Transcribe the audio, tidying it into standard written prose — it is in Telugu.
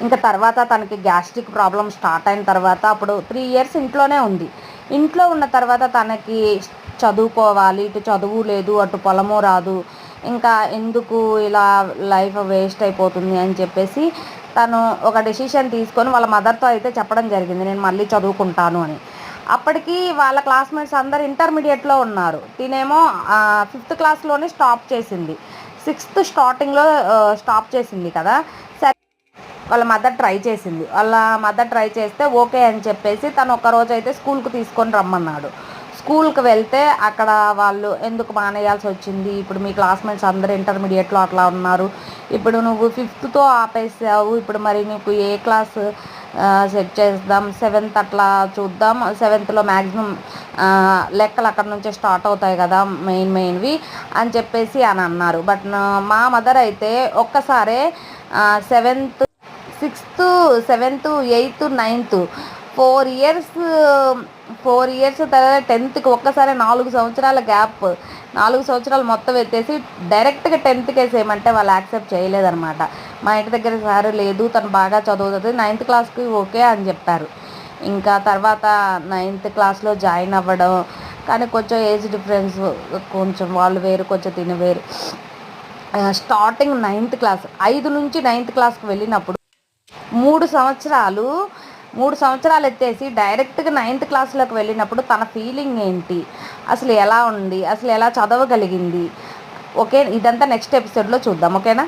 ఇంకా తర్వాత తనకి గ్యాస్ట్రిక్ ప్రాబ్లం స్టార్ట్ అయిన తర్వాత అప్పుడు 3 ఇయర్స్ ఇంట్లోనే ఉంది. ఇంట్లో ఉన్న తర్వాత తనకి చదువుకోవాలి, ఇటు చదువు లేదు, అటు పొలము రాదు, ఇంకా ఎందుకు ఇలా లైఫ్ వేస్ట్ అయిపోతుంది అని చెప్పేసి తను ఒక డెసిషన్ తీసుకొని వాళ్ళ మదర్తో అయితే చెప్పడం జరిగింది, నేను మళ్ళీ చదువుకుంటాను అని. అప్పటికి వాళ్ళ క్లాస్మేట్స్ అందరు ఇంటర్మీడియట్లో ఉన్నారు. తినేమో 5th క్లాస్లోనే స్టాప్ చేసింది. 6th స్టార్టింగ్లో స్టాప్ చేసింది కదా. సరే, వాళ్ళ మదర్ ట్రై చేసింది. వాళ్ళ మదర్ ట్రై చేస్తే ఓకే అని చెప్పేసి తను ఒక్కరోజు అయితే స్కూల్కి తీసుకొని రమ్మన్నాడు. స్కూల్కి వెళ్తే అక్కడ వాళ్ళు ఎందుకు మానేయాల్సి వచ్చింది, ఇప్పుడు మీ క్లాస్మేట్స్ అందరూ ఇంటర్మీడియట్లో అట్లా ఉన్నారు, ఇప్పుడు నువ్వు 5థ్తో ఆపేసావు, ఇప్పుడు మరి నీకు ఏ క్లాస్ సెట్ చేద్దాం, 7th అట్లా చూద్దాం, 7థ్లో మ్యాక్సిమం లెక్కలు అక్కడ నుంచే స్టార్ట్ అవుతాయి కదా మెయిన్వి అని చెప్పేసి అని అన్నారు. బట్ మా మదర్ అయితే ఒక్కసారే 7th 6th 7th 8th 9th 4 years తర్వాత 10థ్కి ఒక్కసారి 4 సంవత్సరాల గ్యాప్, 4 సంవత్సరాలు మొత్తం ఎత్తేసి డైరెక్ట్గా 10థ్కి వేసేయమంటే వాళ్ళు యాక్సెప్ట్ చేయలేదన్నమాట. మా ఇంటి దగ్గర సార్ లేదు, తను బాగా చదువుతుంది, 9th క్లాస్కి ఓకే అని చెప్పారు. ఇంకా తర్వాత 9th క్లాస్లో జాయిన్ అవ్వడం, కానీ కొంచెం ఏజ్ డిఫరెన్స్, కొంచెం వాళ్ళు వేరు కొంచెం తిని వేరు. స్టార్టింగ్ 9th క్లాస్ 5 నుంచి 9th క్లాస్కి వెళ్ళినప్పుడు 3 సంవత్సరాలు ఎత్తేసి డైరెక్ట్గా 9th క్లాస్లోకి వెళ్ళినప్పుడు తన ఫీలింగ్ ఏంటి, అసలు ఎలా ఉంది, అసలు ఎలా చదవగలిగింది, ఓకే, ఇదంతా నెక్స్ట్ ఎపిసోడ్లో చూద్దాం, ఓకేనా.